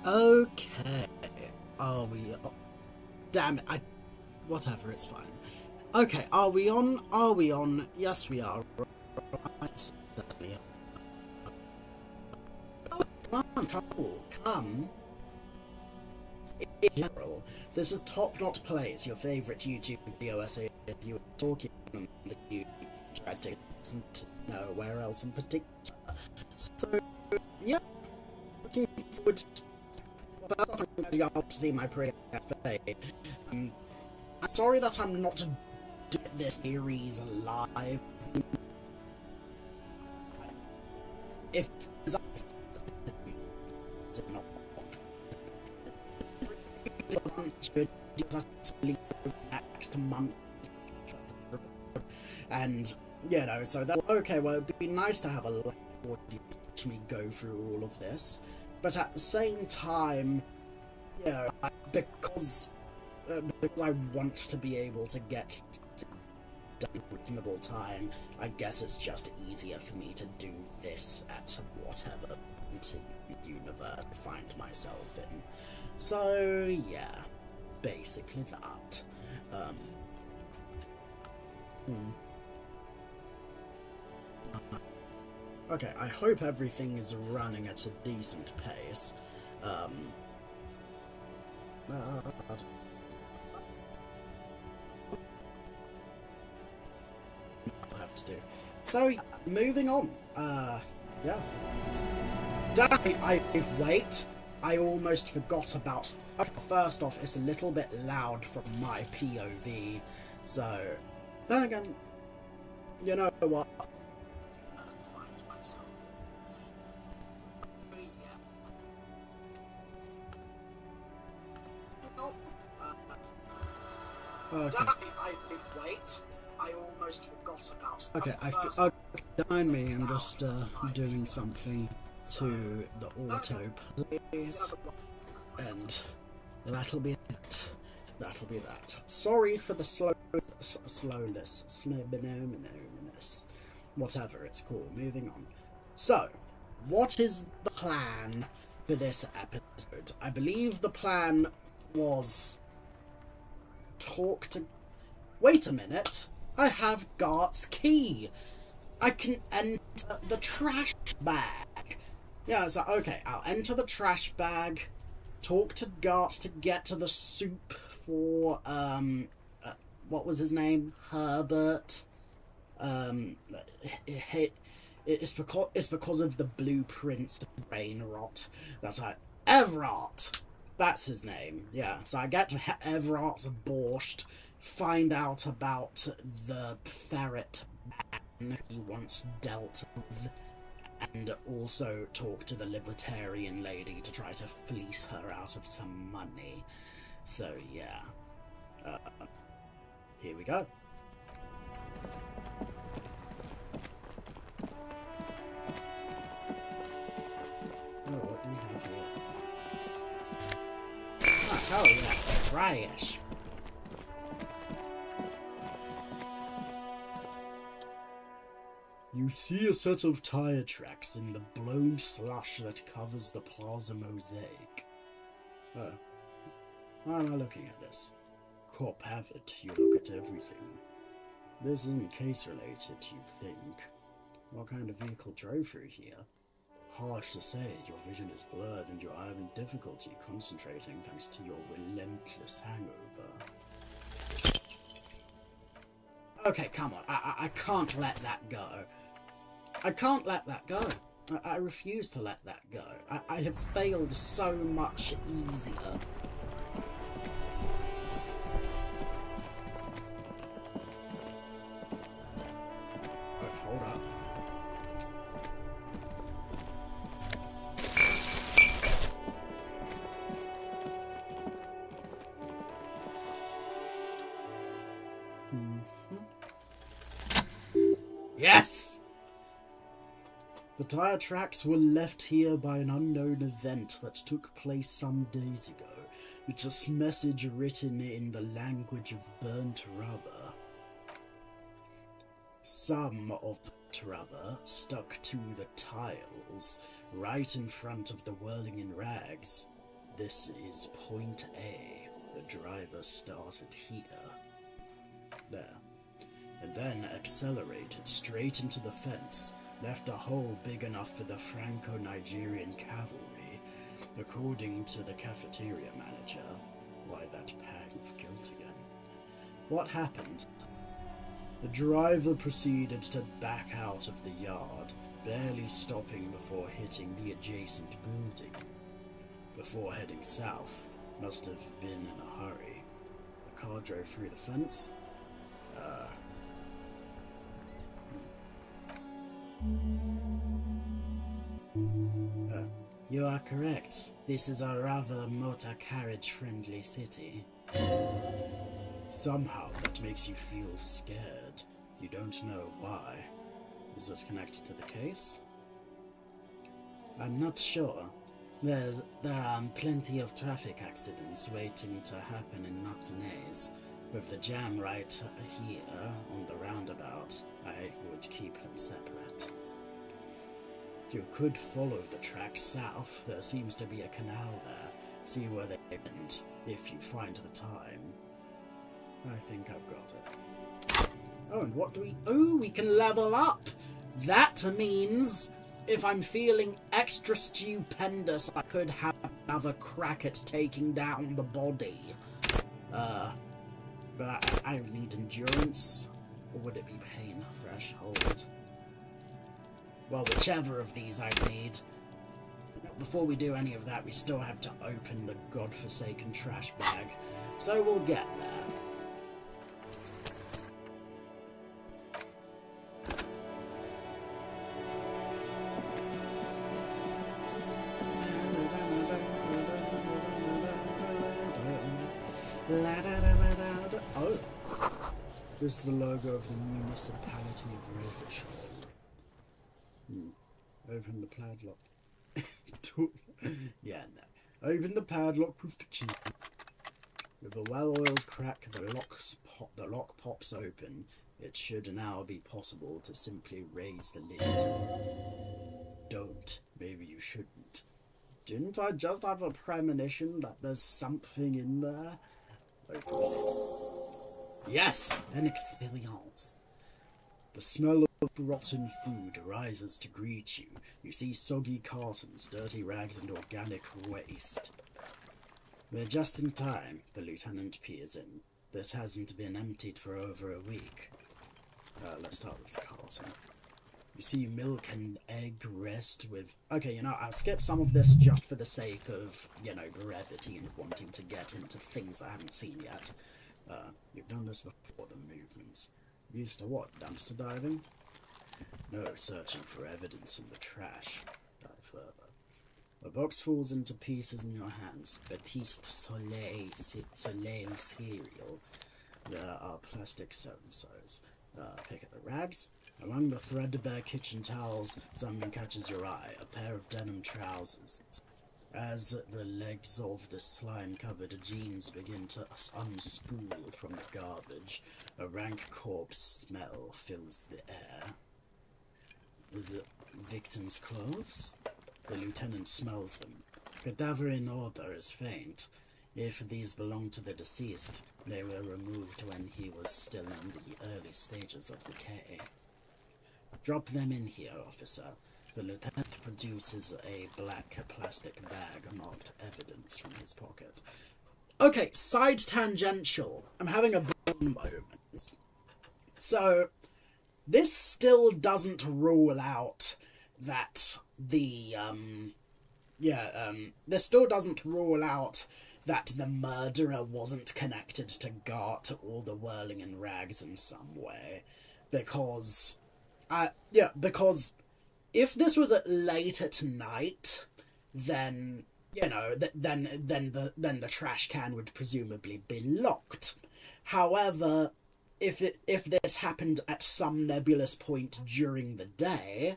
Okay. Are we? Oh, damn it! Whatever. It's fine. Okay. Are we on? Are we on? Yes, we are. Right, certainly. Come on, come. In general, this is Top Not Plays, your favourite YouTube video essay if you were talking on the you tried to listen to nowhere else in particular. So, yeah, looking forward to obviously my pretty cafe. I'm sorry that I'm not doing this series live. If next month, and you know, so that okay. Well, it'd be nice to have a live audience watch me go through all of this, but at the same time, you know, because I want to be able to get done in a reasonable time, I guess it's just easier for me to do this at whatever universe I find myself in. So yeah, basically that. Okay, I hope everything is running at a decent pace. I'll have to do. So, moving on. Yeah. Wait. I almost forgot about... Okay, first off, it's a little bit loud from my POV, so... Then again, you know what? Okay. Wait. I almost forgot about... Okay, behind me, I'm just doing something to the auto plays, and that'll be it. That'll be that. Sorry for the slowness, whatever it's called. Moving on. So, what is the plan for this episode? I believe the plan was talk to... Wait a minute. I have Gart's key. I can enter the trash bag. Yeah, so okay, I'll enter the trash bag, talk to Gart to get to the soup for, what was his name? Herbert. It's because of the blueprints of brain rot that Everart! That's his name, yeah. So I get to Everart's borscht, find out about the ferret man he once dealt with, and also talk to the libertarian lady to try to fleece her out of some money. So yeah, here we go. Oh, what do we have here? Oh yeah, trash. You see a set of tire tracks in the blown slush that covers the plaza mosaic. Oh. Why am I looking at this? Cop have it, you look at everything. This isn't case related, you think. What kind of vehicle drove through here? Harsh to say, your vision is blurred and you're having difficulty concentrating thanks to your relentless hangover. Okay, come on, I can't let that go. I can't let that go. I refuse to let that go. I have failed so much easier. Oh, hold up. Yes! The tire tracks were left here by an unknown event that took place some days ago. It's a message written in the language of burnt rubber. Some of the rubber stuck to the tiles right in front of the whirling in rags. This is point A. The driver started here. There. And then accelerated straight into the fence, left a hole big enough for the Franco-Nigerian cavalry, according to the cafeteria manager. Why that pang of guilt again? What happened? The driver proceeded to back out of the yard, barely stopping before hitting the adjacent building. Before heading south, must have been in a hurry. The car drove through the fence. You are correct. This is a rather motor carriage-friendly city. Somehow that makes you feel scared. You don't know why. Is this connected to the case? I'm not sure. There are plenty of traffic accidents waiting to happen in Martinez. With the jam right here on the roundabout, I would keep them separate. You could follow the tracks south. There seems to be a canal there. See where they end, if you find the time. I think I've got it. Oh, and what do we... Oh, we can level up! That means if I'm feeling extra stupendous, I could have another crack at taking down the body. But I need endurance. Or would it be pain threshold? Well, whichever of these I need. Before we do any of that, we still have to open the godforsaken trash bag. So we'll get there. Oh, this is the logo of the municipality of Ravenshire. Open the padlock. Yeah, no. Open the padlock with the key. With a well-oiled crack, the lock pops open. It should now be possible to simply raise the lid. Don't. Maybe you shouldn't. Didn't I just have a premonition that there's something in there? Yes! An experience. The smell of rotten food rises to greet you. You see soggy cartons, dirty rags, and organic waste. We're just in time, the lieutenant peers in. This hasn't been emptied for over a week. Let's start with the carton. You see milk and egg rest with... Okay, I'll skip some of this just for the sake of, brevity and wanting to get into things I haven't seen yet. You've done this before the movements. Used to what? Dumpster diving? No, searching for evidence in the trash. Dive further. A box falls into pieces in your hands. Baptiste Soleil cereal. There are plastic so-and-sos. Pick at the rags. Among the threadbare kitchen towels, something catches your eye. A pair of denim trousers. As the legs of the slime-covered jeans begin to unspool from the garbage, a rank corpse smell fills the air. The victim's clothes? The lieutenant smells them. Cadaver in order is faint. If these belong to the deceased, they were removed when he was still in the early stages of decay. Drop them in here, officer. The lieutenant produces a black plastic bag marked evidence from his pocket. Okay, side tangential. I'm having a brain moment. So, this still doesn't rule out that this still doesn't rule out that the murderer wasn't connected to Gart or the whirling in rags in some way. Because if this was late at night, then then the trash can would presumably be locked. However, if this happened at some nebulous point during the day,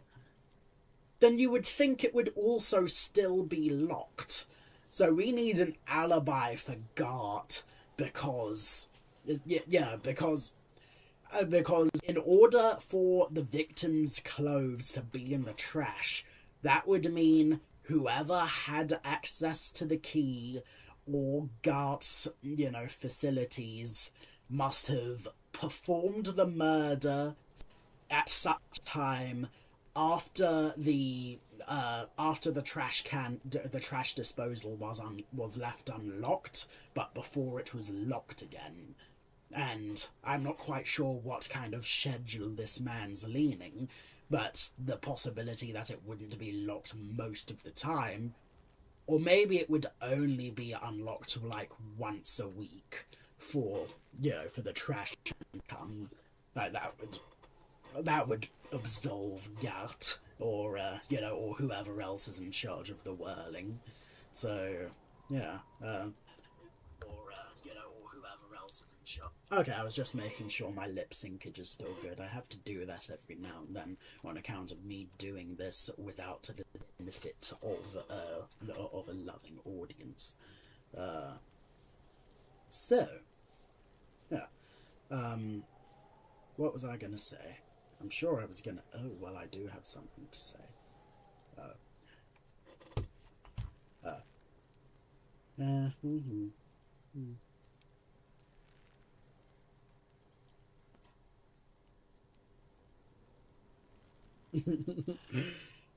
then you would think it would also still be locked. So we need an alibi for Gart because in order for the victim's clothes to be in the trash, that would mean whoever had access to the key or Gart's, facilities must have performed the murder at such time after the trash disposal was left unlocked, but before it was locked again. And I'm not quite sure what kind of schedule this man's leaning, but the possibility that it wouldn't be locked most of the time, or maybe it would only be unlocked like once a week for the trash to come. Like that would absolve Gart or or whoever else is in charge of the whirling. So yeah, or whoever else is in charge. Okay, I was just making sure my lip syncage is still good. I have to do that every now and then on account of me doing this without the benefit of a loving audience. So yeah, what was I gonna say? I'm sure I was gonna. Oh well, I do have something to say.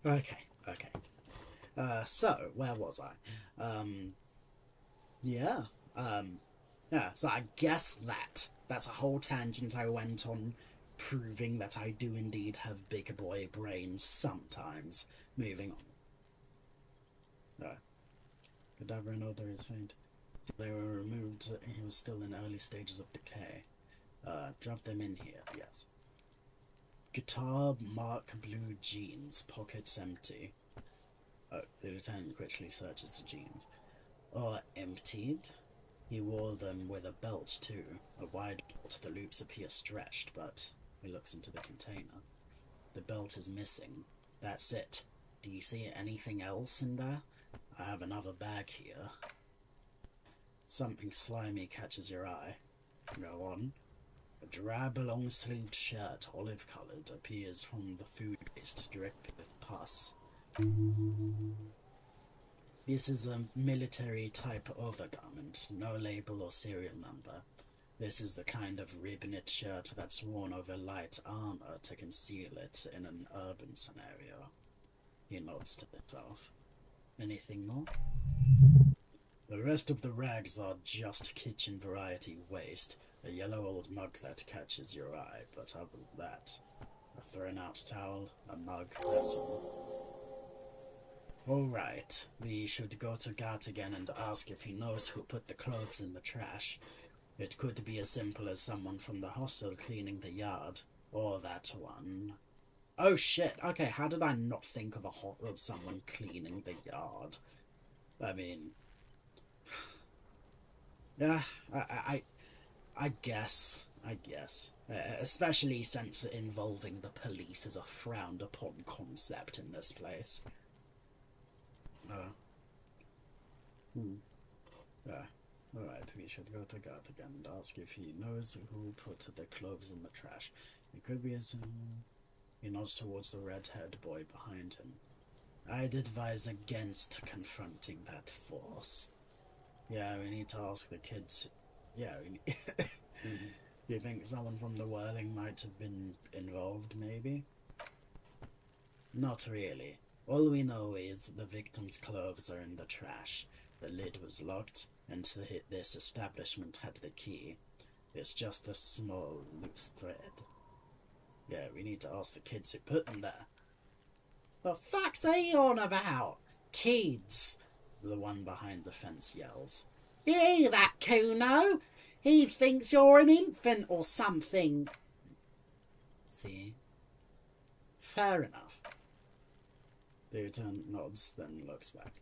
Okay. So where was I? Yeah. Yeah. So I guess that's a whole tangent I went on, proving that I do indeed have big boy brains sometimes. Moving on. Cadaver and odor is faint. They were removed. He was still in early stages of decay. Drop them in here. Yes. Guitar, mark blue jeans, pockets empty. Oh, the lieutenant quickly searches the jeans. Emptied? He wore them with a belt too. A wide belt, the loops appear stretched, but he looks into the container. The belt is missing. That's it. Do you see anything else in there? I have another bag here. Something slimy catches your eye. Go on. A drab long-sleeved shirt, olive-coloured, appears from the food waste dripping with pus. This is a military-type overgarment, no label or serial number. This is the kind of rib-knit shirt that's worn over light armour to conceal it in an urban scenario. He nods to himself. Anything more? The rest of the rags are just kitchen-variety waste. A yellow old mug that catches your eye, but other than that, a thrown-out towel, a mug, that's all. Alright, we should go to Gart again and ask if he knows who put the clothes in the trash. It could be as simple as someone from the hostel cleaning the yard, or that one. Oh shit, okay, how did I not think of someone cleaning the yard? I mean... Yeah, I guess. Especially since involving the police is a frowned upon concept in this place. Alright, we should go to Gart again and ask if he knows who put the clothes in the trash. It could be as... He nods towards the red-haired boy behind him. I'd advise against confronting that force. Yeah, we need to ask the kids... Yeah, Do you think someone from the whirling might have been involved, maybe? Not really. All we know is the victim's clothes are in the trash. The lid was locked, and this establishment had the key. It's just a small, loose thread. Yeah, we need to ask the kids who put them there. The fuck's he on about? Kids! The one behind the fence yells. You hear that, Kuno? He thinks you're an infant or something. See? Fair enough. The lieutenant nods, then looks back.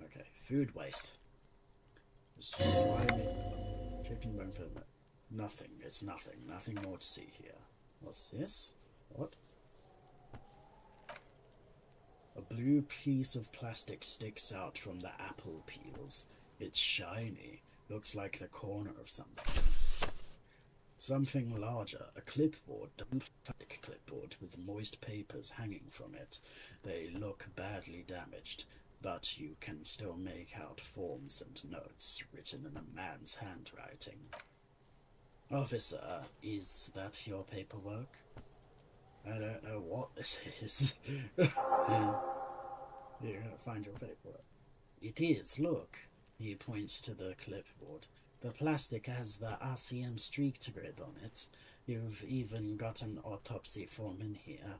Okay, food waste. It's just slimy. Chicken bone filament. Nothing, it's nothing. Nothing more to see here. What's this? What? A blue piece of plastic sticks out from the apple peels. It's shiny. Looks like the corner of something. Something larger. A clipboard. A plastic clipboard with moist papers hanging from it. They look badly damaged. but you can still make out forms and notes written in a man's handwriting. Officer, is that your paperwork? I don't know what this is. You can't find your paperwork. It is, look. He points to the clipboard. The plastic has the RCM streaked grid on it. You've even got an autopsy form in here.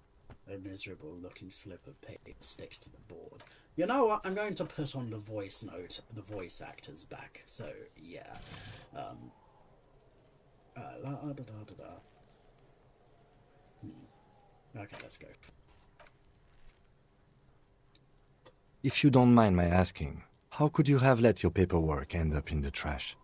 A miserable looking slip of paper sticks to the board. You know what? I'm going to put on the voice note, the voice actors back. So, yeah. Okay, let's go. If you don't mind my asking, how could you have let your paperwork end up in the trash?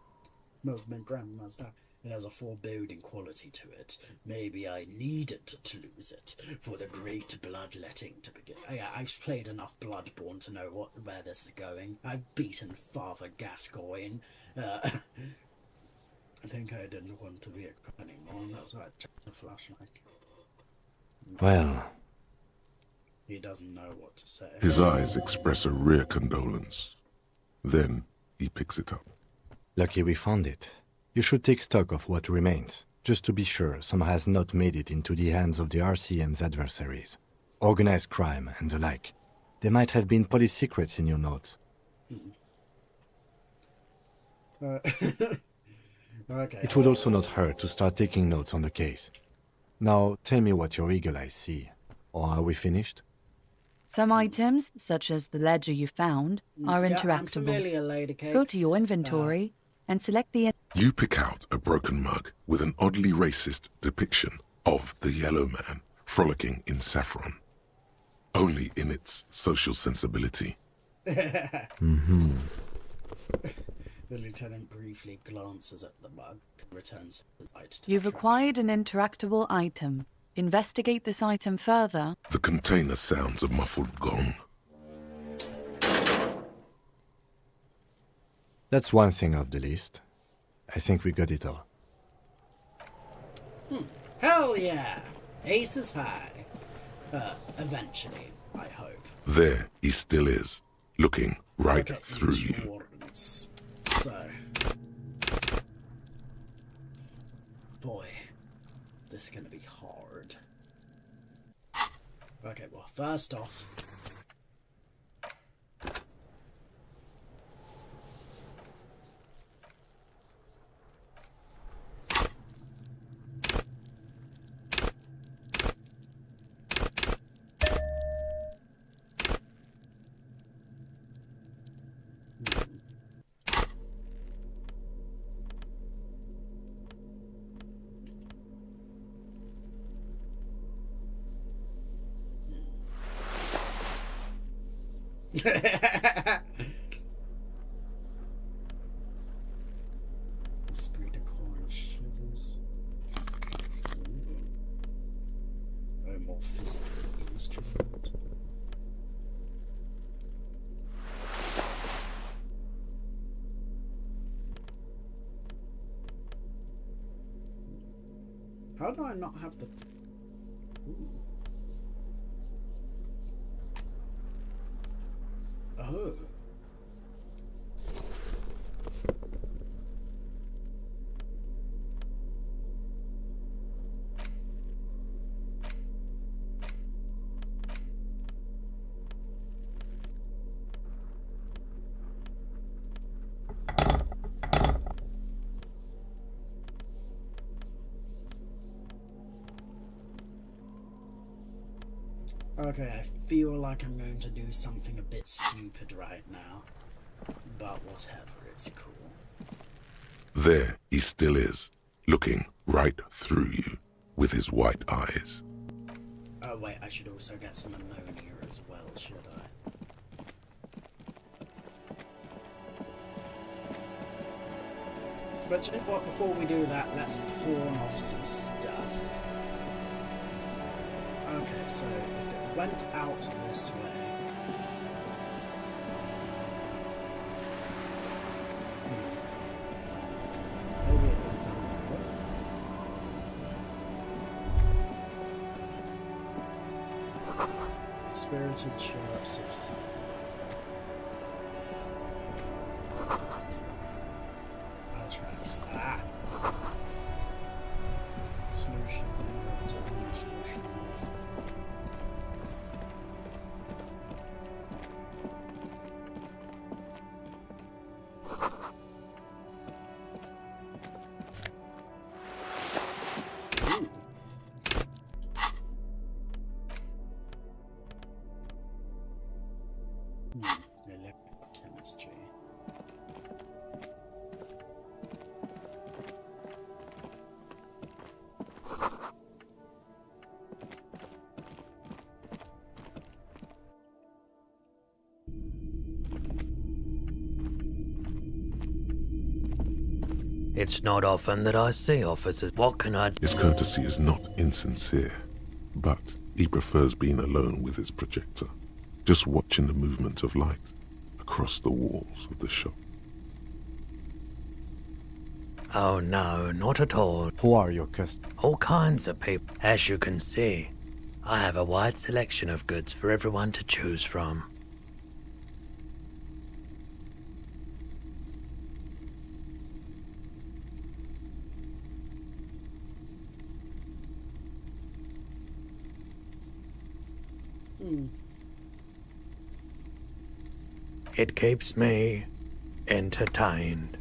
Most of my grandma's stuff. It has a foreboding quality to it. Maybe I needed to lose it for the great bloodletting to begin. Yeah, I've played enough Bloodborne to know where this is going. I've beaten Father Gascoigne. I think I didn't want to be a cop anymore, and that's why I checked the flashlight. Well... He doesn't know what to say. His eyes express a rare condolence. Then he picks it up. Lucky we found it. You should take stock of what remains, just to be sure some has not made it into the hands of the RCM's adversaries. Organized crime and the like. There might have been police secrets in your notes. Okay. It would also not hurt to start taking notes on the case. Now, tell me what your eagle eyes see. Or are we finished? Some items, such as the ledger you found, are Yeah, interactable. I'm familiar, Lady Kate. Go to your inventory and select the... You pick out a broken mug with an oddly racist depiction of the Yellow Man frolicking in saffron. Only in its social sensibility. Mm-hmm. The lieutenant briefly glances at the mug and returns his light to You've the trash. acquired an interactable item. Investigate this item further. The container sounds a muffled gong. That's one thing off the list. I think we got it all. Hell yeah! Ace is high. Eventually, I hope. There he still is, looking right through you. Insurance. So, boy, this is gonna be hard. Okay, well, first off, esprit de corn shivers. A more physical instrument. How do I not have the... Ooh. Oh. Okay, I feel like I'm going to do something a bit stupid right now. But whatever, it's cool. There he still is, looking right through you with his white eyes. Oh wait, I should also get some ammonia as well, should I? But you know what, before we do that, let's pawn off some stuff. Okay, so if it went out this way... Maybe it went down the road. Spirited chirps of sea. It's not often that I see officers. What can I do? His courtesy is not insincere, but he prefers being alone with his projector, just watching the movement of light across the walls of the shop. Oh no, not at all. Who are your customers? All kinds of people. As you can see, I have a wide selection of goods for everyone to choose from. It keeps me entertained.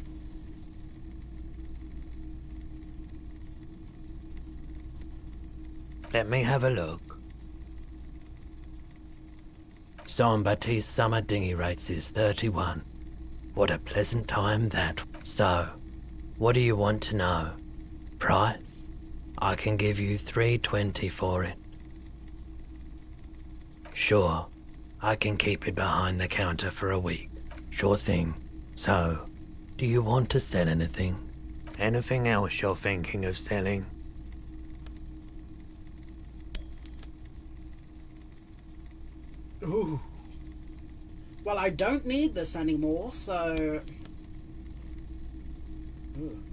Let me have a look. Jean-Baptiste summer dinghy rates is 31. What a pleasant time that. So, what do you want to know? Price? I can give you $3.20 for it. Sure, I can keep it behind the counter for a week. Sure thing. So, do you want to sell anything? Anything else you're thinking of selling? Ooh. Well, I don't need this anymore, so... Ooh.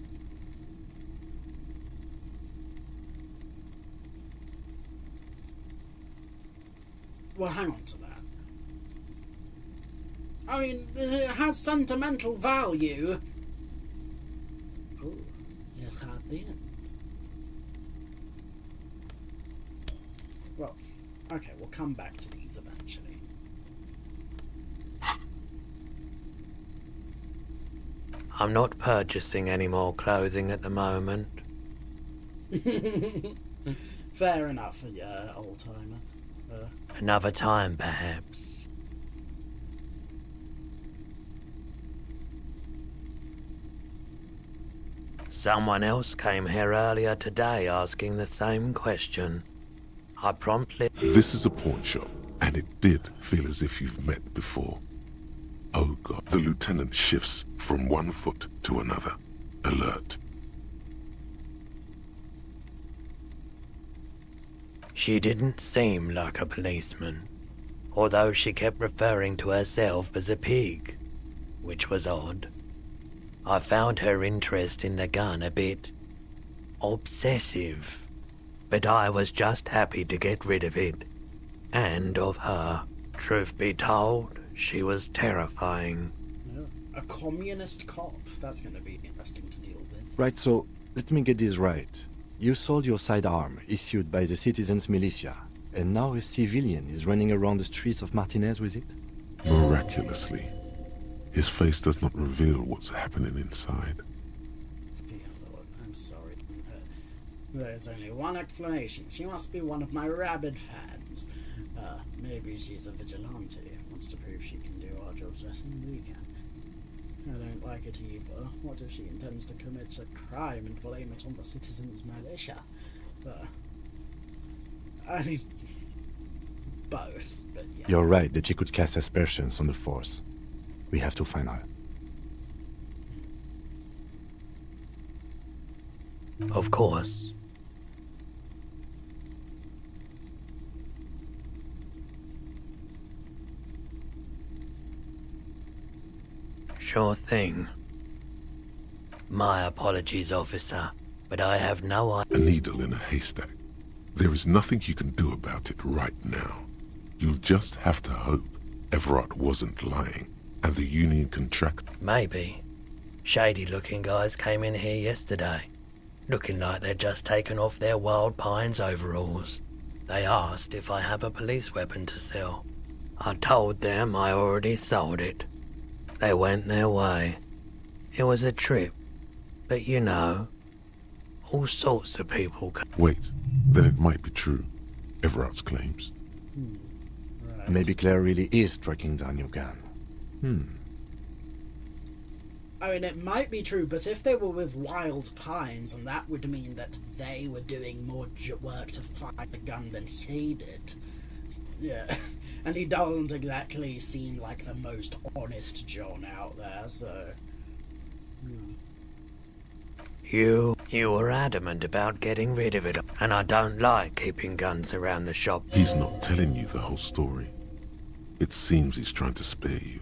Well, hang on to that. I mean, it has sentimental value. Ooh, you had the end. Well, okay, we'll come back to these eventually. I'm not purchasing any more clothing at the moment. Fair enough, yeah, old-timer. Another time, perhaps. Someone else came here earlier today asking the same question. I promptly... This is a pawn shop, and it did feel as if you've met before. Oh God, the lieutenant shifts from one foot to another, alert. She didn't seem like a policeman, although she kept referring to herself as a pig, which was odd. I found her interest in the gun a bit obsessive, but I was just happy to get rid of it, and of her. Truth be told, she was terrifying. Yeah. A communist cop. That's going to be interesting to deal with. Right, so let me get this right. You sold your sidearm, issued by the citizens' militia, and now a civilian is running around the streets of Martinez with it? Miraculously, his face does not reveal what's happening inside. Dear Lord, I'm sorry. There's only one explanation. She must be one of my rabid fans. Maybe she's a vigilante. Wants to prove she can do our jobs better than we can. I don't like it either. What if she intends to commit a crime and blame it on the citizens' militia? I mean, both, but yeah. You're right that she could cast aspersions on the force. We have to find her. Of course. Sure thing. My apologies, officer, but I have no idea. A needle in a haystack. There is nothing you can do about it right now. You'll just have to hope Everett wasn't lying, and the Union contract... Maybe. Shady-looking guys came in here yesterday, looking like they'd just taken off their Wild Pines overalls. They asked if I have a police weapon to sell. I told them I already sold it. They went their way. It was a trip, but you know, all sorts of people come. Wait, then it might be true. Everett's claims. Right. Maybe Claire really is tracking down your gun. I mean, it might be true, but if they were with Wild Pines, and that would mean that they were doing more work to find the gun than he did. Yeah. And he doesn't exactly seem like the most honest John out there, so... You were adamant about getting rid of it, and I don't like keeping guns around the shop. He's not telling you the whole story. It seems he's trying to spare you.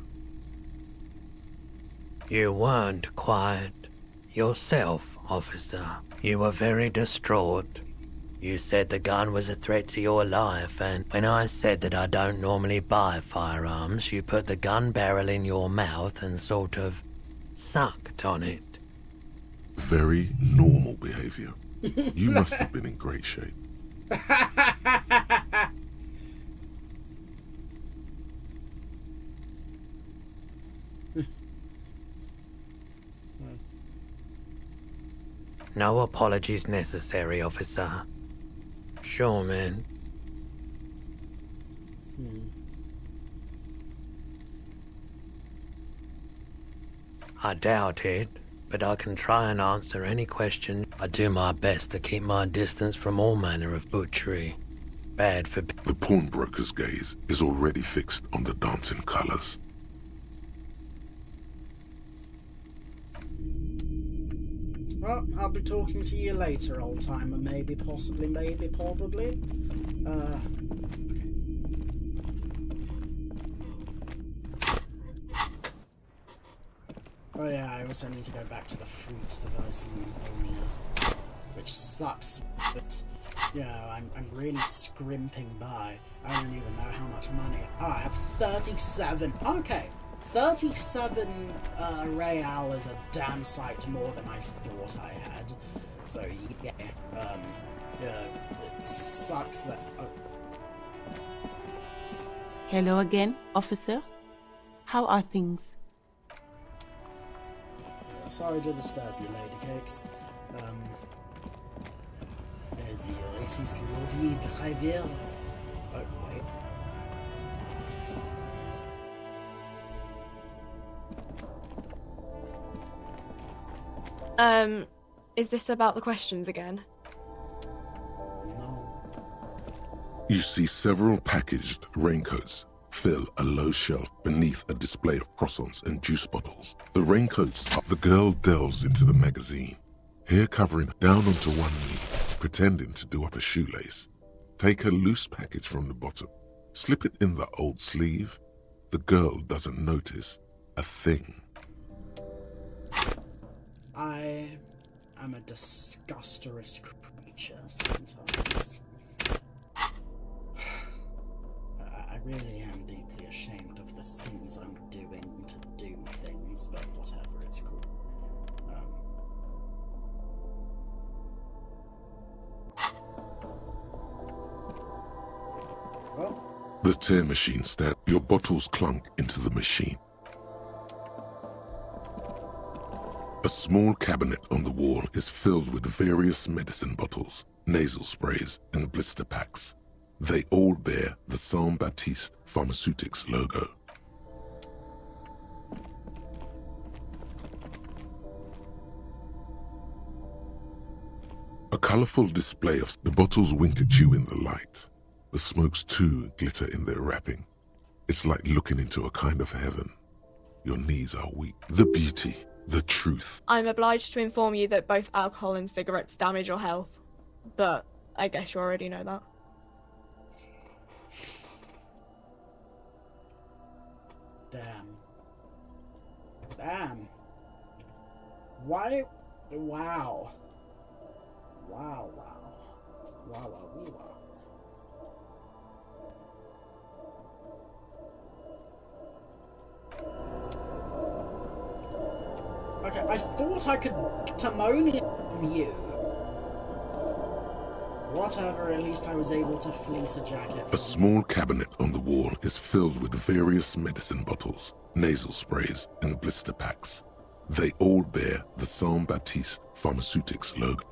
You weren't quiet yourself, officer. You were very distraught. You said the gun was a threat to your life, and when I said that I don't normally buy firearms, you put the gun barrel in your mouth and sort of sucked on it. Very normal behavior. You must have been in great shape. No apologies necessary, officer. Sure, man. I doubt it, but I can try and answer any question. I do my best to keep my distance from all manner of butchery. Bad for... The pawnbroker's gaze is already fixed on the dancing colors. Well, I'll be talking to you later, old timer. Maybe, possibly, maybe, probably. Okay. Oh yeah, I also need to go back to the fruits to buy some ammonia, which sucks, but, you know, I'm really scrimping by. I don't even know how much money. Oh, I have 37. Okay. 37 real is a damn sight more than I thought I had. So yeah, it sucks that. Oh. Hello again, officer. How are things? Sorry to disturb you, Lady Cakes. The racist lorry driver. Oh wait. Is this about the questions again? No. You see several packaged raincoats fill a low shelf beneath a display of croissants and juice bottles. The raincoats up. The girl delves into the magazine, hair covering down onto one knee, pretending to do up a shoelace. Take a loose package from the bottom, slip it in the old sleeve. The girl doesn't notice a thing. I am a disgusterous creature sometimes. I really am deeply ashamed of the things I'm doing to do things, but whatever, it's cool. Well, The tear machine stands. Your bottles clunk into the machine. A small cabinet on the wall is filled with various medicine bottles, nasal sprays, and blister packs. They all bear the Saint Baptiste Pharmaceutics logo. A colorful display of the bottles wink at you in the light. The smokes too glitter in their wrapping. It's like looking into a kind of heaven. Your knees are weak. The beauty, the truth. I'm obliged to inform you that both alcohol and cigarettes damage your health, but I guess you already know that. damn. Damn. Why? Wow. Wow, wow. Wow, wow, wee, wow. Okay, I thought I could Timonium you. Whatever, at least I was able to fleece a jacket A from small cabinet on the wall is filled with various medicine bottles, nasal sprays, and blister packs. They all bear the Saint Baptiste Pharmaceutics logo.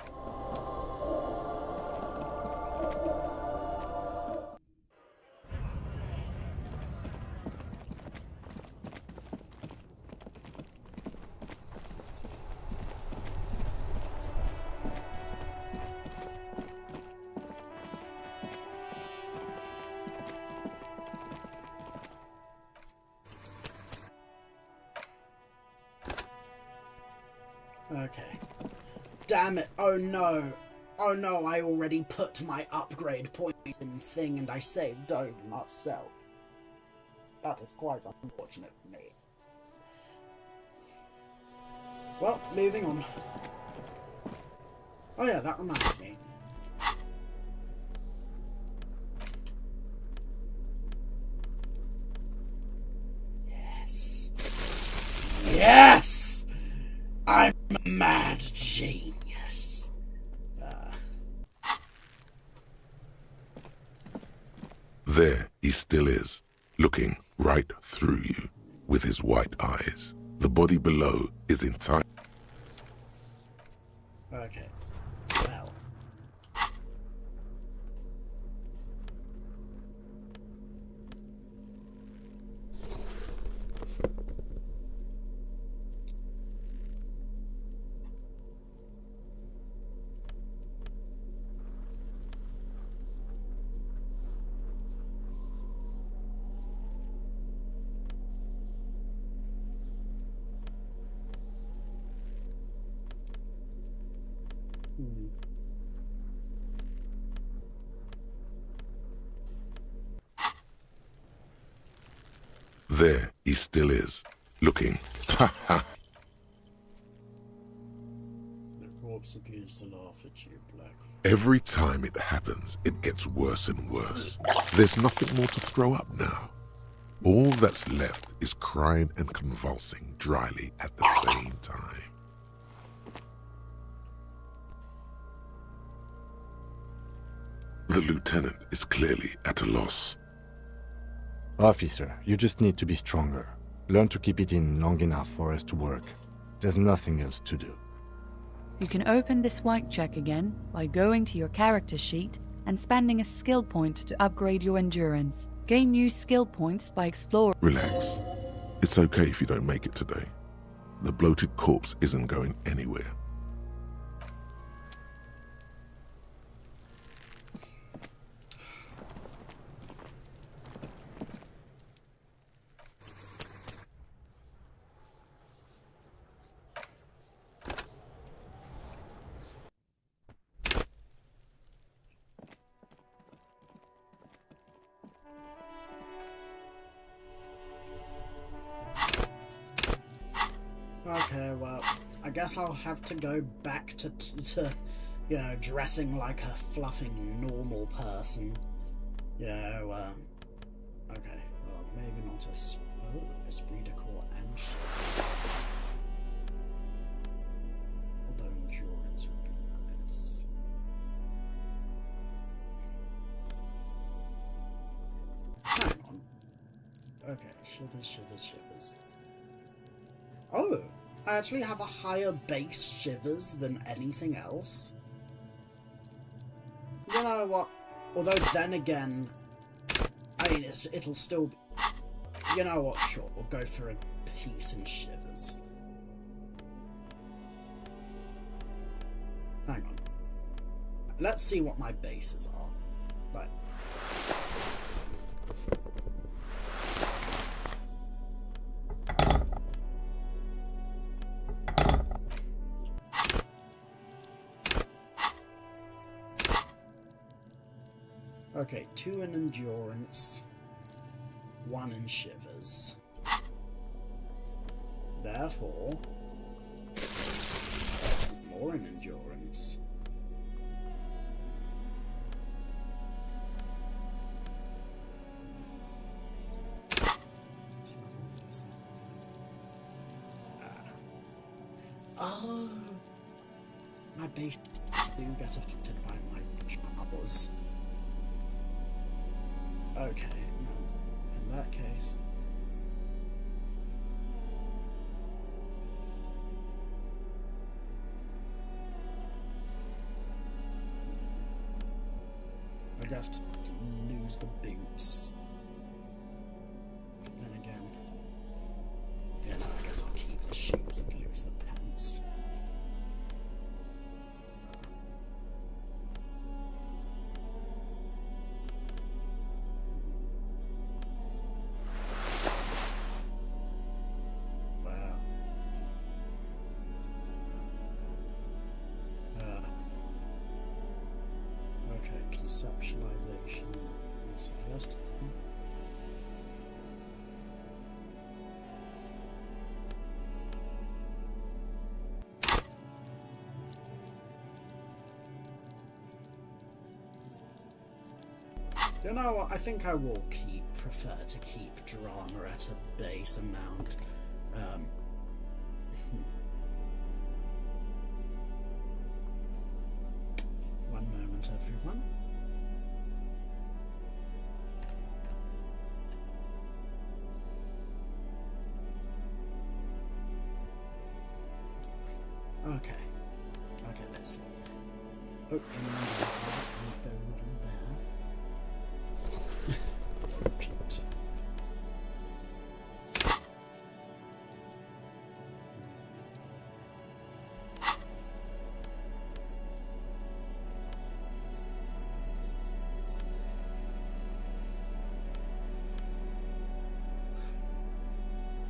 Okay. Damn it. Oh no. Oh no, I already put my upgrade point in thing and I saved over myself. That is quite unfortunate for me. Well, moving on. Oh yeah, that reminds me. Yes. Yes! I'm a mad genius. There he still is, looking right through you with his white eyes. The body below is entire. Okay. Well. There he still is, looking. Ha ha. The corpse appears to laugh at you, Black. Every time it happens, it gets worse and worse. There's nothing more to throw up now. All that's left is crying and convulsing dryly at the same time. The lieutenant is clearly at a loss. Officer, you just need to be stronger. Learn to keep it in long enough for us to work. There's nothing else to do. You can open this white check again by going to your character sheet and spending a skill point to upgrade your endurance. Gain new skill points by exploring. Relax. It's okay if you don't make it today. The bloated corpse isn't going anywhere. Okay, well, I guess I'll have to go back to you know, dressing like a fluffing normal person. You know, okay, well, maybe not esprit de corps and shivers. Although endurance would be nice. Hang on. Okay, shivers. Oh, I actually have a higher base shivers than anything else. You know what? Although then again, I mean, it'll still be... You know what, sure, we'll go for a piece in shivers. Hang on. Let's see what my bases are. Right. Okay, 2 in endurance, 1 in shivers. Therefore, more in endurance. Oh, my base do get affected by my troubles. Okay, no. In that case... I guess lose the boots. But then again... Yeah, no, I guess I'll keep the shoes and lose the pants. Conceptualization. Suggestion. You know what? I think I will prefer to keep drama at a base amount. One moment, everyone. Okay. Okay, let's look. Oh, and go there. Repeat.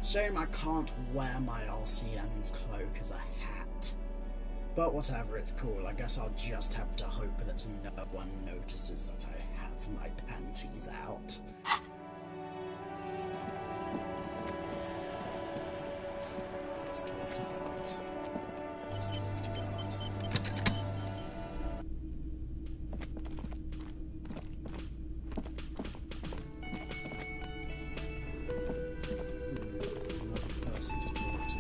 Shame I can't wear my RCM cloak as a hat. But whatever, it's cool. I guess I'll just have to hope that no one notices that I have my panties out. Let's talk to God. Let's talk to God. Another person to talk to.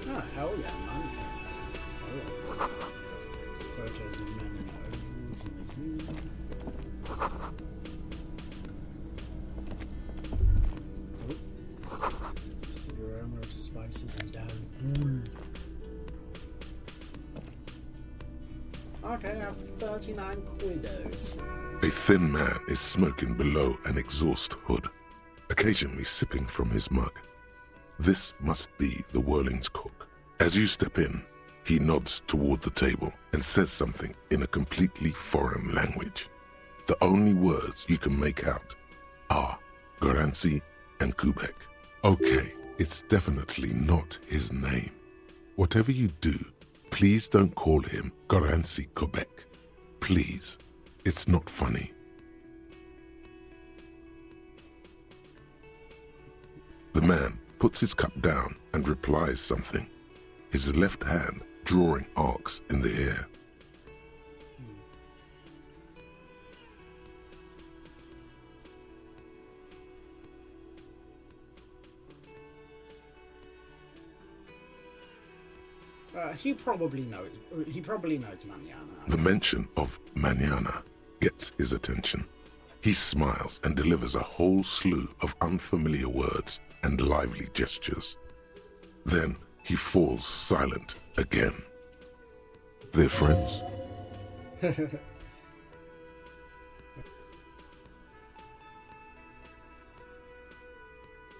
Oh, hell yeah, money. Oh. Photos of men in ovals in the moon. Oh. The aroma of spices and down. Okay, I have 39 quiddos. A thin man is smoking below an exhaust hood, occasionally sipping from his mug. This must be the Whirling's cook. As you step in, he nods toward the table and says something in a completely foreign language. The only words you can make out are Garancy and Quebec. Okay, it's definitely not his name. Whatever you do, please don't call him Garancy Quebec. Please, it's not funny. The man puts his cup down and replies something, his left hand drawing arcs in the air. He probably knows Manana. The mention of Manana gets his attention. He smiles and delivers a whole slew of unfamiliar words and lively gestures. Then he falls silent again. They're friends?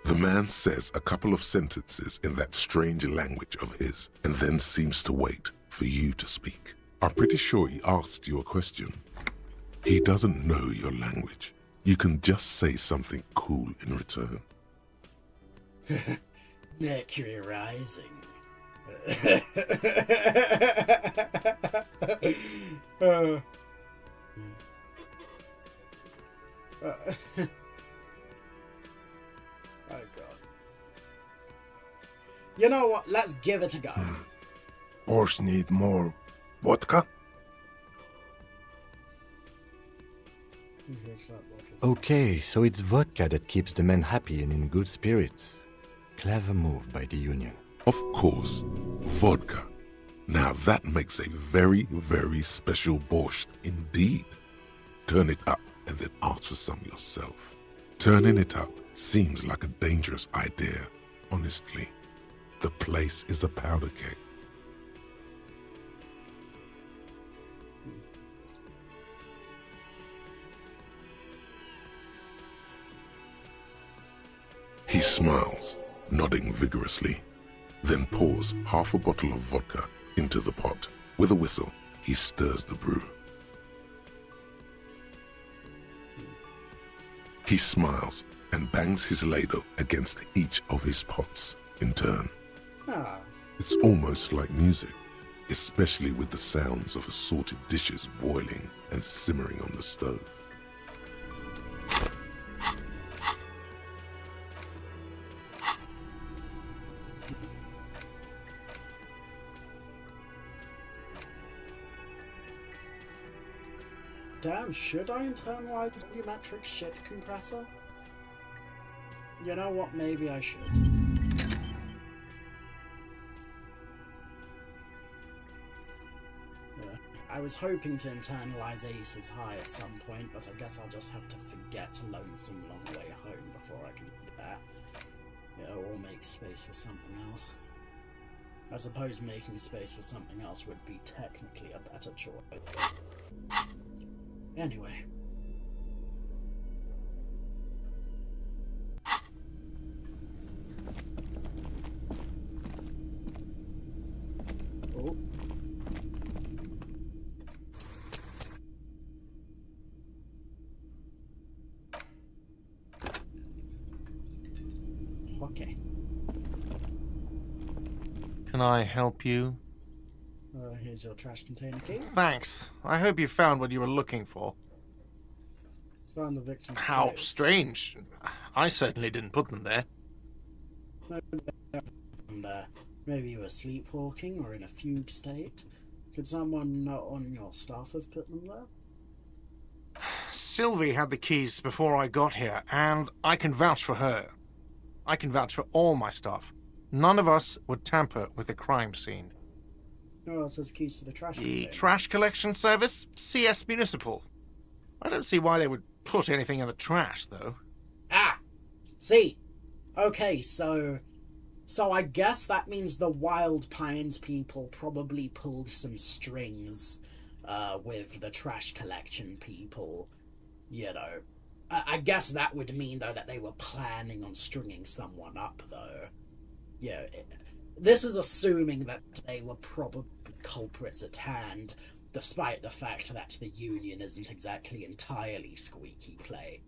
The man says a couple of sentences in that strange language of his and then seems to wait for you to speak. I'm pretty sure he asked you a question. He doesn't know your language. You can just say something cool in return. Mercury rising. Oh god. You know what? Let's give it a go. Horse need more vodka? Okay, so it's vodka that keeps the men happy and in good spirits. Clever move by the Union. Of course, vodka. Now that makes a very, very special borscht indeed. Turn it up and then ask for some yourself. Turning it up seems like a dangerous idea, honestly. The place is a powder keg. He smiles, nodding vigorously, then pours half a bottle of vodka into the pot. With a whistle, he stirs the brew. He smiles and bangs his ladle against each of his pots in turn. Ah, It's almost like music, especially with the sounds of assorted dishes boiling and simmering on the stove. Damn, should I internalize volumetric shit compressor? You know what, maybe I should. Yeah. I was hoping to internalize Ace's High at some point, but I guess I'll just have to forget Lonesome Long Way Home before I can do that. Yeah, or make space for something else. I suppose making space for something else would be technically a better choice. Anyway. Oh. Okay. Can I help you? Here's your trash container key. Thanks. I hope you found what you were looking for. Found the victim's How clothes. strange. I certainly didn't put them there. And, maybe you were sleepwalking or in a fugue state. Could someone on your staff have put them there? Sylvie had the keys before I got here, and I can vouch for her. I can vouch for all my staff. None of us would tamper with the crime scene. Who else has keys to the trash The container? trash collection service? CS Municipal. I don't see why they would put anything in the trash, though. Ah! See! Okay, so I guess that means the Wild Pines people probably pulled some strings with the trash collection people. You know, I guess that would mean, though, that they were planning on stringing someone up, though. Yeah, this is assuming that they were probably culprits at hand, despite the fact that the Union isn't exactly entirely squeaky clean.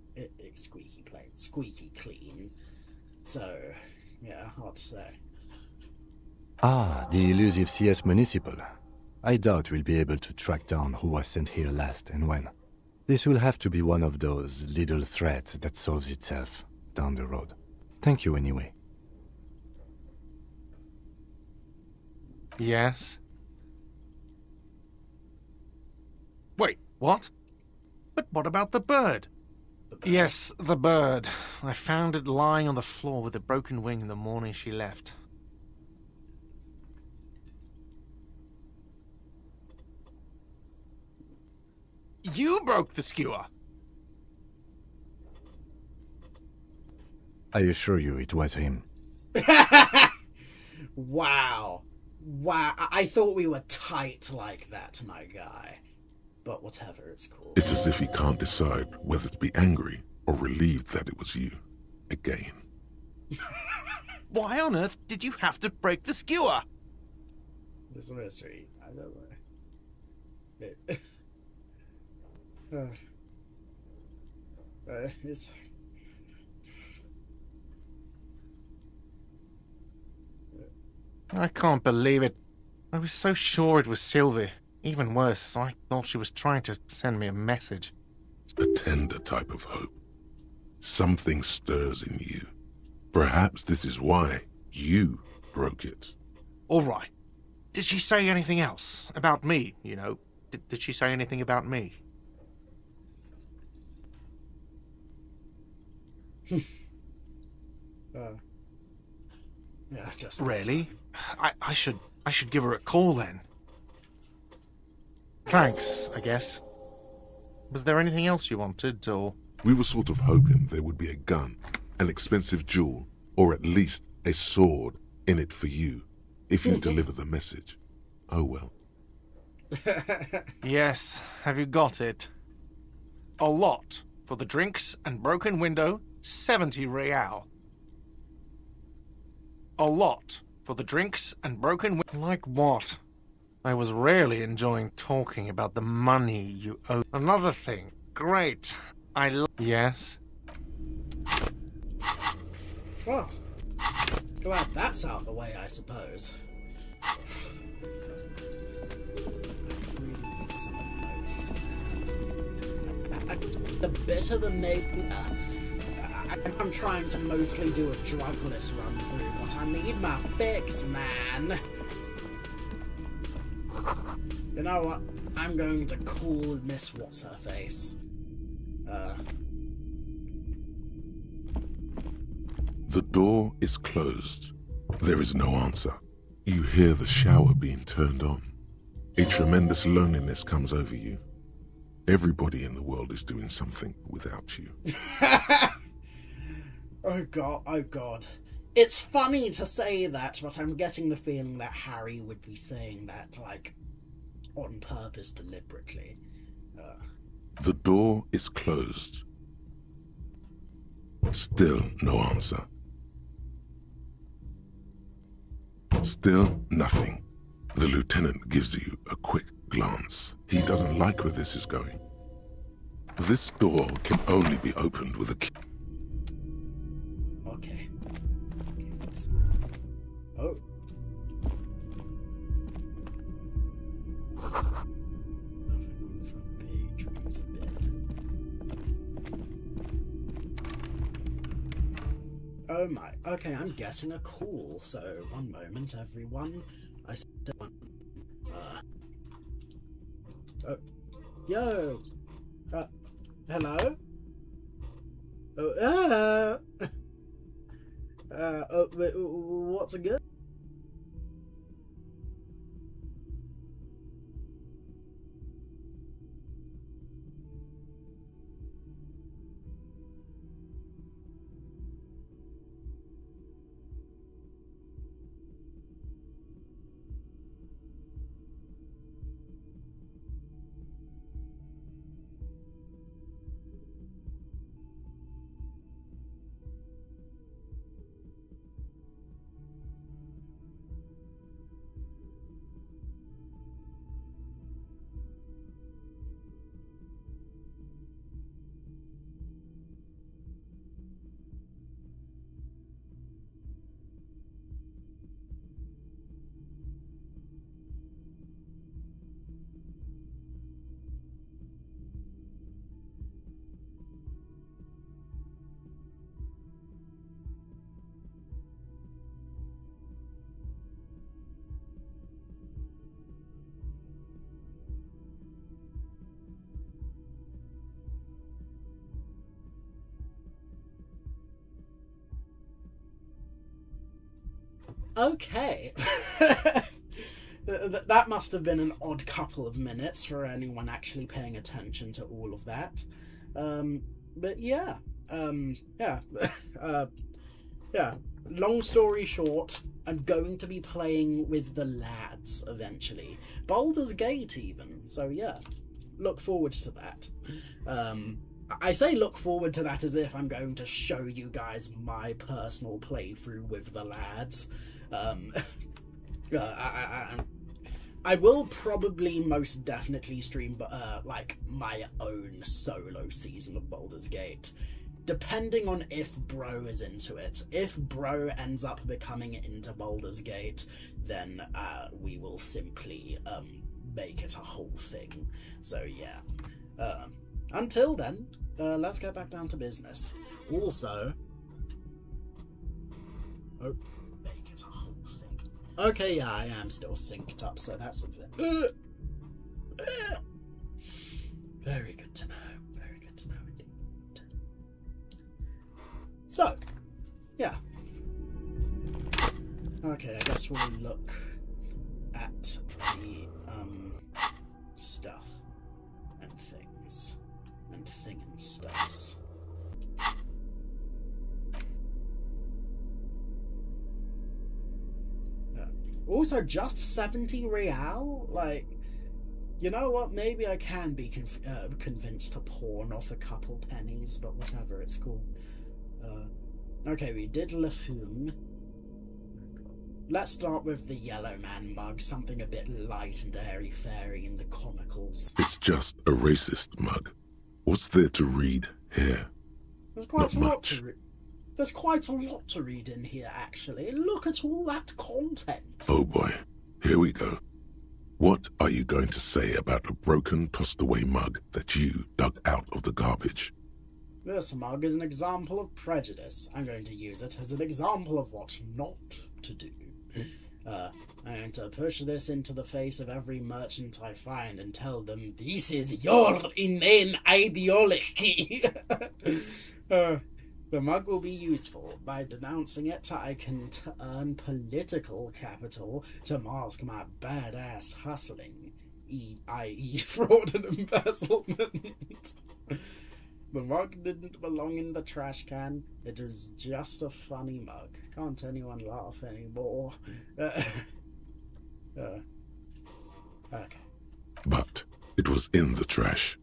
So, yeah, hard to say. Ah, the elusive CS Municipal. I doubt we'll be able to track down who was sent here last and when. This will have to be one of those little threats that solves itself down the road. Thank you anyway. Yes? Wait, what? But what about the bird? Yes, the bird. I found it lying on the floor with a broken wing the morning she left. You broke the skewer! I assure you it was him. Wow. Wow. I thought we were tight like that, my guy. But whatever it's called. It's as if he can't decide whether to be angry or relieved that it was you. Again. Why on earth did you have to break the skewer? This mystery. I don't know. It's... I can't believe it. I was so sure it was Sylvie. Even worse, I thought she was trying to send me a message. A tender type of hope. Something stirs in you. Perhaps this is why you broke it. All right. Did she say anything else? About me, you know? Did she say anything about me? Yeah, just... Really? I should give her a call then. Thanks, I guess. Was there anything else you wanted, or...? We were sort of hoping there would be a gun, an expensive jewel, or at least a sword in it for you, if you deliver the message. Oh well. Yes, have you got it? A lot for the drinks and broken window, 70 real. A lot for the drinks and broken window. Like what? I was really enjoying talking about the money you owe. Another thing. Great. Yes? Well, glad that's out the way, I suppose. a bit of a maybe. I'm trying to mostly do a drugless run through, but I need my fix, man. You know what? I'm going to call Miss What's-Her-Face. The door is closed. There is no answer. You hear the shower being turned on. A tremendous loneliness comes over you. Everybody in the world is doing something without you. Oh god, oh god. It's funny to say that, but I'm getting the feeling that Harry would be saying that, like, on purpose, deliberately. The door is closed. Still no answer. Still nothing. The lieutenant gives you a quick glance. He doesn't like where this is going. This door can only be opened with a key. Okay. Oh. Oh my. Okay, I'm getting a call. So, one moment, everyone. I said one. Oh. Yo. Hello? Oh, what's a good? Okay. That must have been an odd couple of minutes for anyone actually paying attention to all of that. But yeah. Yeah. Yeah. Long story short, I'm going to be playing with the lads eventually. Baldur's Gate even. So yeah. Look forward to that. I say look forward to that as if I'm going to show you guys my personal playthrough with the lads. I will probably most definitely stream like my own solo season of Baldur's Gate, depending on if Bro is into it. If Bro ends up becoming into Baldur's Gate, then we will simply make it a whole thing. So yeah. Until then, let's get back down to business. Also, oh. Okay, yeah, I am still synced up, so that's a bit. Very good to know. Very good to know indeed. So, yeah. Okay, I guess we'll look at the stuff and things and thing and stuffs. Also, just 70 real? Like, you know what? Maybe I can be convinced to pawn off a couple pennies, but whatever, it's cool. Okay, we did Lafune. Let's start with the Yellow Man mug, something a bit light and airy-fairy in the comicals. It's just a racist mug. What's there to read here? There's quite Not a lot much. to read. There's quite a lot to read in here, actually. Look at all that content. Oh boy, here we go. What are you going to say about a broken, tossed-away mug that you dug out of the garbage? This mug is an example of prejudice. I'm going to use it as an example of what not to do. I'm going to push this into the face of every merchant I find and tell them, this is your inane ideology. The mug will be useful. By denouncing it, I can earn political capital to mask my badass hustling, i.e. fraud and embezzlement. The mug didn't belong in the trash can. It was just a funny mug. Can't anyone laugh anymore? Okay. But it was in the trash.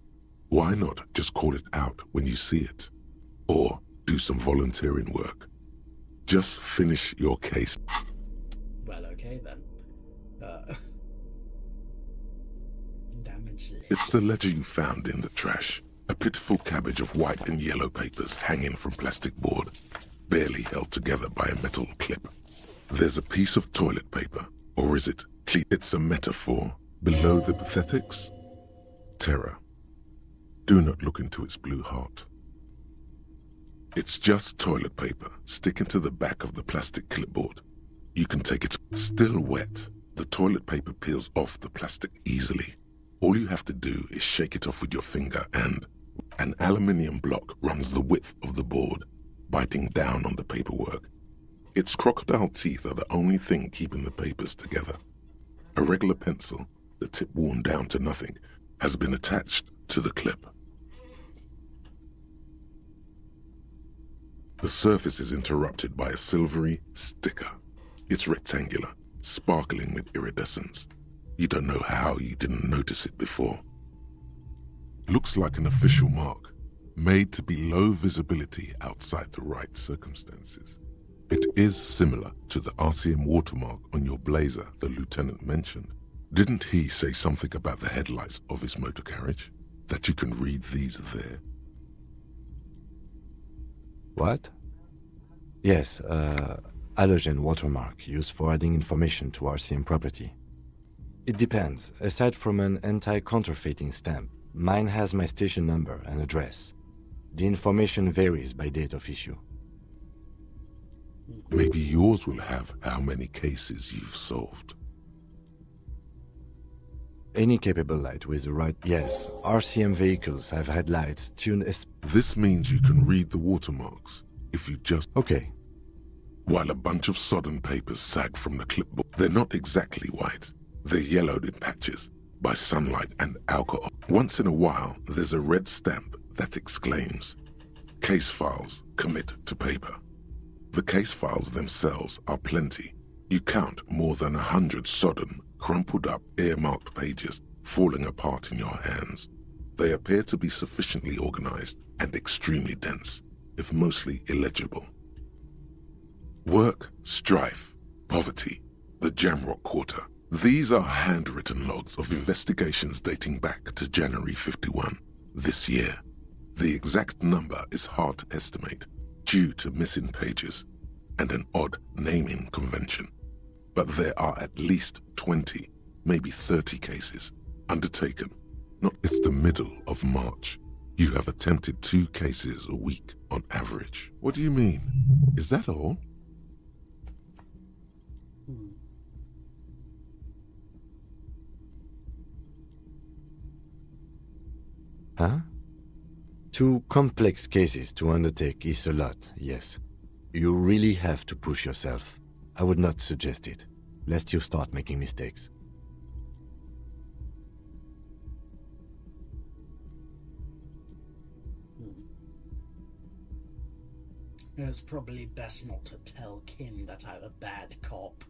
Why not just call it out when you see it? Or do some volunteering work. Just finish your case. Well, okay then. Damage list. It's the ledger you found in the trash. A pitiful cabbage of white and yellow papers hanging from plastic board, barely held together by a metal clip. There's a piece of toilet paper, or is it? It's a metaphor. Below the pathetics? Terror. Do not look into its blue heart. It's just toilet paper sticking to the back of the plastic clipboard. You can take it still wet. The toilet paper peels off the plastic easily. All you have to do is shake it off with your finger and an aluminium block runs the width of the board, biting down on the paperwork. Its crocodile teeth are the only thing keeping the papers together. A regular pencil, the tip worn down to nothing, has been attached to the clip. The surface is interrupted by a silvery sticker. It's rectangular, sparkling with iridescence. You don't know how you didn't notice it before. Looks like an official mark, made to be low visibility outside the right circumstances. It is similar to the RCM watermark on your blazer the lieutenant mentioned. Didn't he say something about the headlights of his motor carriage? That you can read these there? What? Yes, halogen watermark used for adding information to RCM property. It depends. Aside from an anti-counterfeiting stamp, mine has my station number and address. The information varies by date of issue. Maybe yours will have how many cases you've solved. Any capable light with the right... Yes, RCM vehicles have headlights tuned This means you can read the watermarks if you just... Okay. While a bunch of sodden papers sag from the clipboard, they're not exactly white. They're yellowed in patches by sunlight and alcohol. Once in a while, there's a red stamp that exclaims, "Case files, commit to paper." The case files themselves are plenty. You count more than 100 sodden, crumpled up, earmarked pages falling apart in your hands. They appear to be sufficiently organized and extremely dense, if mostly illegible. Work, strife, poverty, the Jamrock Quarter. These are handwritten logs of investigations dating back to January 51, this year. The exact number is hard to estimate due to missing pages and an odd naming convention. But there are at least 20, maybe 30 cases undertaken. It's the middle of March. You have attempted 2 cases a week on average. What do you mean? Is that all? Huh? 2 complex cases to undertake is a lot, yes. You really have to push yourself. I would not suggest it, lest you start making mistakes. It's probably best not to tell Kim that I'm a bad cop.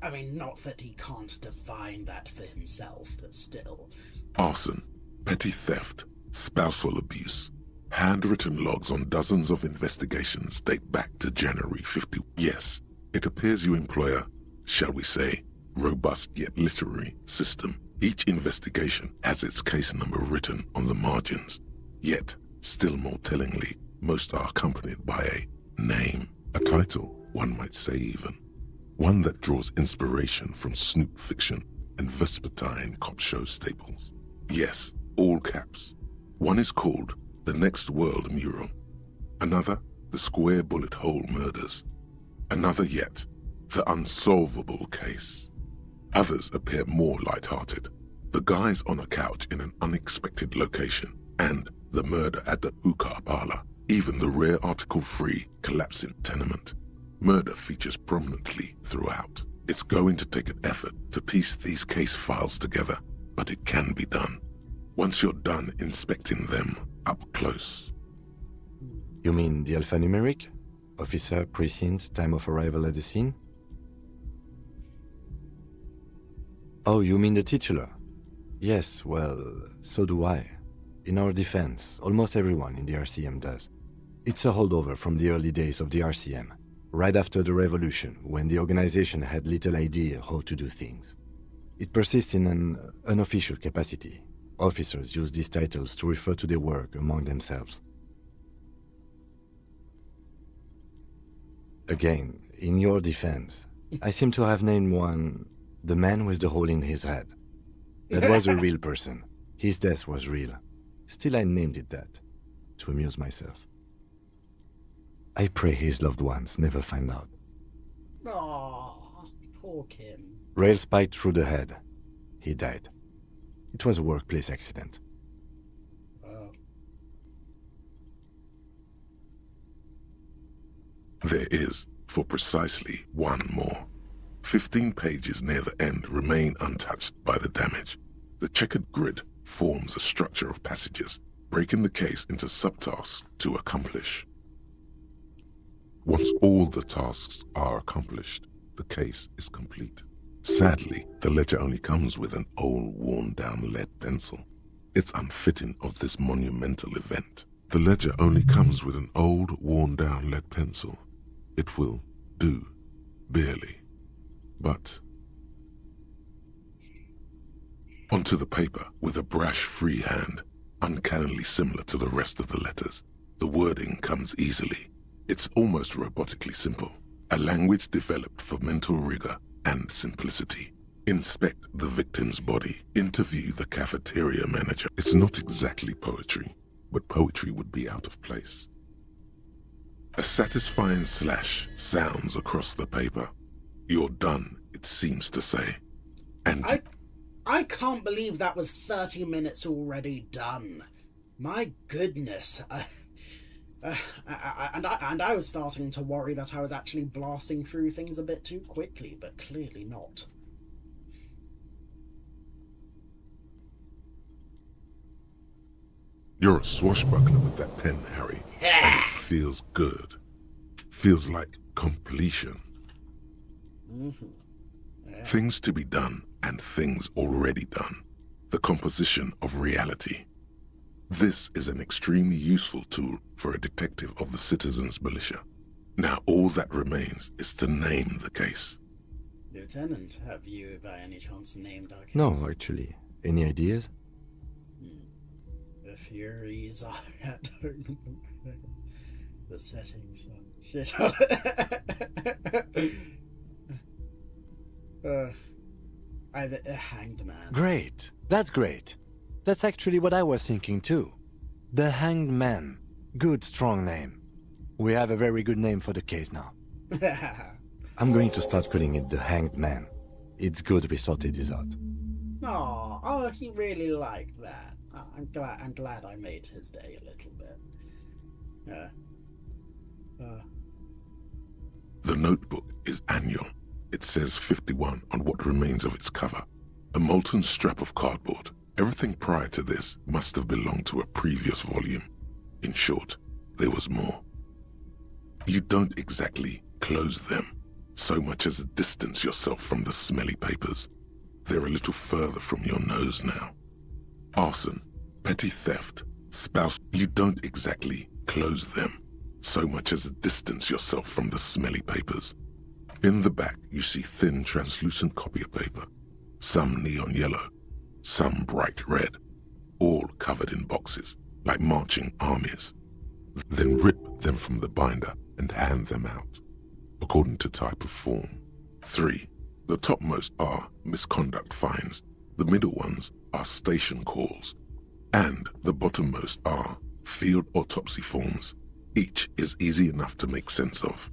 I mean, not that he can't define that for himself, but still. Arson, petty theft, spousal abuse. Handwritten logs on dozens of investigations date back to January 50. Yes, it appears you employ a, shall we say, robust yet literary system. Each investigation has its case number written on the margins. Yet, still more tellingly, most are accompanied by a name, a title, one might say even. One that draws inspiration from snoop fiction, and Vespertine cop show staples. Yes, all caps. One is called The Next World Mural. Another, The Square Bullet Hole Murders. Another yet, The Unsolvable Case. Others appear more light-hearted. The Guys on a Couch in an Unexpected Location, and The Murder at the Hookah Parlor. Even the rare article-free Collapsing Tenement. Murder features prominently throughout. It's going to take an effort to piece these case files together, but it can be done. Once you're done inspecting them up close. You mean the alphanumeric? Officer, precinct, time of arrival at the scene? Oh, you mean the titular? Yes, well, so do I. In our defense, almost everyone in the RCM does. It's a holdover from the early days of the RCM, right after the revolution, when the organization had little idea how to do things. It persists in an unofficial capacity. Officers use these titles to refer to their work among themselves. Again, in your defense, I seem to have named one the man with the hole in his head. That was a real person. His death was real. Still, I named it that, to amuse myself. I pray his loved ones never find out. Aww, poor Kim. Rail spiked through the head. He died. It was a workplace accident. Oh. There is, for precisely one more. 15 pages near the end remain untouched by the damage. The checkered grid forms a structure of passages, breaking the case into subtasks to accomplish. Once all the tasks are accomplished, the case is complete. Sadly, the ledger only comes with an old, worn-down lead pencil. It's unfitting of this monumental event. The ledger only comes with an old, worn-down lead pencil. It will do, barely. But onto the paper with a brash free hand, uncannily similar to the rest of the letters. The wording comes easily. It's almost robotically simple, a language developed for mental rigor and simplicity. Inspect the victim's body. Interview the cafeteria manager. It's not exactly poetry, but poetry would be out of place. A satisfying slash sounds across the paper. You're done, it seems to say. And I can't believe that was 30 minutes already done. My goodness. And I was starting to worry that I was actually blasting through things a bit too quickly, but clearly not. You're a swashbuckler with that pen, Harry. And it feels good. Feels like completion. Things to be done and things already done. The composition of reality. This is an extremely useful tool for a detective of the citizens' militia. Now all that remains is to name the case. Lieutenant, have you by any chance named our case? No, actually. Any ideas? The Furies are at home. The settings are shit. I'm a hanged man. Great. That's great. That's actually what I was thinking too. The Hanged Man. Good, strong name. We have a very good name for the case now. I'm going to start calling it the Hanged Man. It's good we sorted this out. Oh, he really liked that. I'm glad I made his day a little bit. The notebook is annual. It says 51 on what remains of its cover. A molten strap of cardboard. Everything prior to this must have belonged to a previous volume. In short, there was more. You don't exactly close them, so much as distance yourself from the smelly papers. They're a little further from your nose now. Arson, petty theft, spouse. You don't exactly close them, so much as distance yourself from the smelly papers. In the back, you see thin, translucent copier paper, some neon yellow, some bright red, all covered in boxes, like marching armies. Then rip them from the binder and hand them out, according to type of form. 3. The topmost are misconduct fines, the middle ones are station calls, and the bottommost are field autopsy forms. Each is easy enough to make sense of.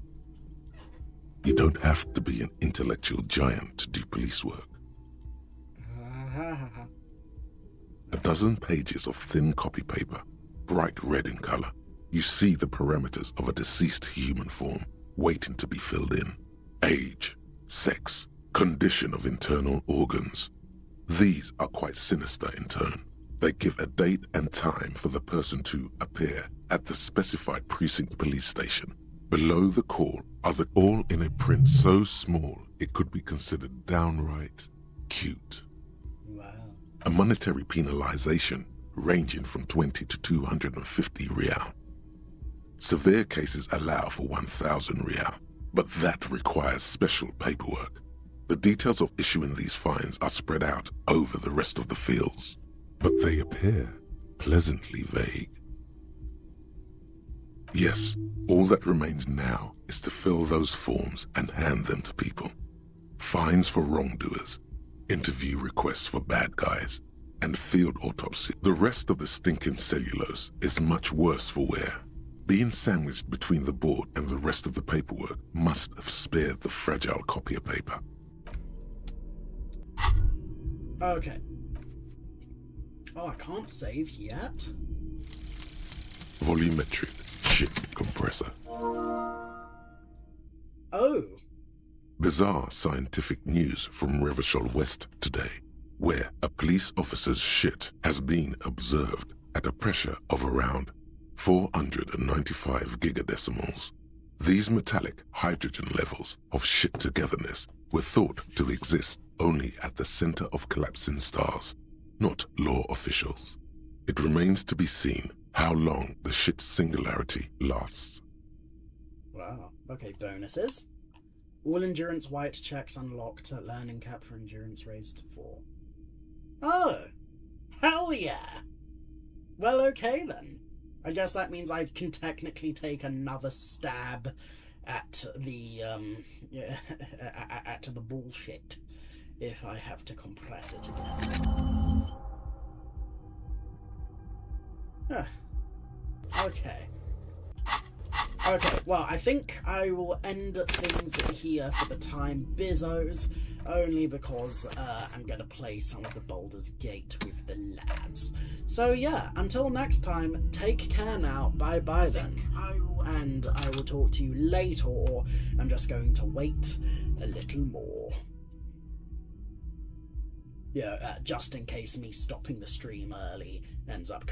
You don't have to be an intellectual giant to do police work. A dozen pages of thin copy paper, bright red in color. You see the parameters of a deceased human form waiting to be filled in. Age, sex, condition of internal organs. These are quite sinister in turn. They give a date and time for the person to appear at the specified precinct police station. Below the call are all in a print so small it could be considered downright cute. Wow. A monetary penalization ranging from 20 to 250 real. Severe cases allow for 1,000 real, but that requires special paperwork. The details of issuing these fines are spread out over the rest of the fields, but they appear pleasantly vague. Yes, all that remains now is to fill those forms and hand them to people. Fines for wrongdoers, interview requests for bad guys, and field autopsy. The rest of the stinking cellulose is much worse for wear. Being sandwiched between the board and the rest of the paperwork must have spared the fragile copier paper. Okay. Oh, I can't save yet? Volumetric ship compressor. Oh. Bizarre scientific news from Revachol West today, where a police officer's shit has been observed at a pressure of around 495 gigadecimals. These metallic hydrogen levels of shit togetherness were thought to exist only at the center of collapsing stars, not law officials. It remains to be seen how long the shit singularity lasts. Wow. Okay, bonuses. All endurance white checks unlocked at learning cap for endurance raised to 4. Oh! Hell yeah! Well, okay then. I guess that means I can technically take another stab at the, at the bullshit if I have to compress it again. Huh. Okay. Okay, well, I think I will end things here for the time, bizzos, only because I'm going to play some of the Baldur's Gate with the lads. So yeah, until next time, take care now, bye-bye then, and I will talk to you later, or I'm just going to wait a little more. Yeah, just in case me stopping the stream early ends up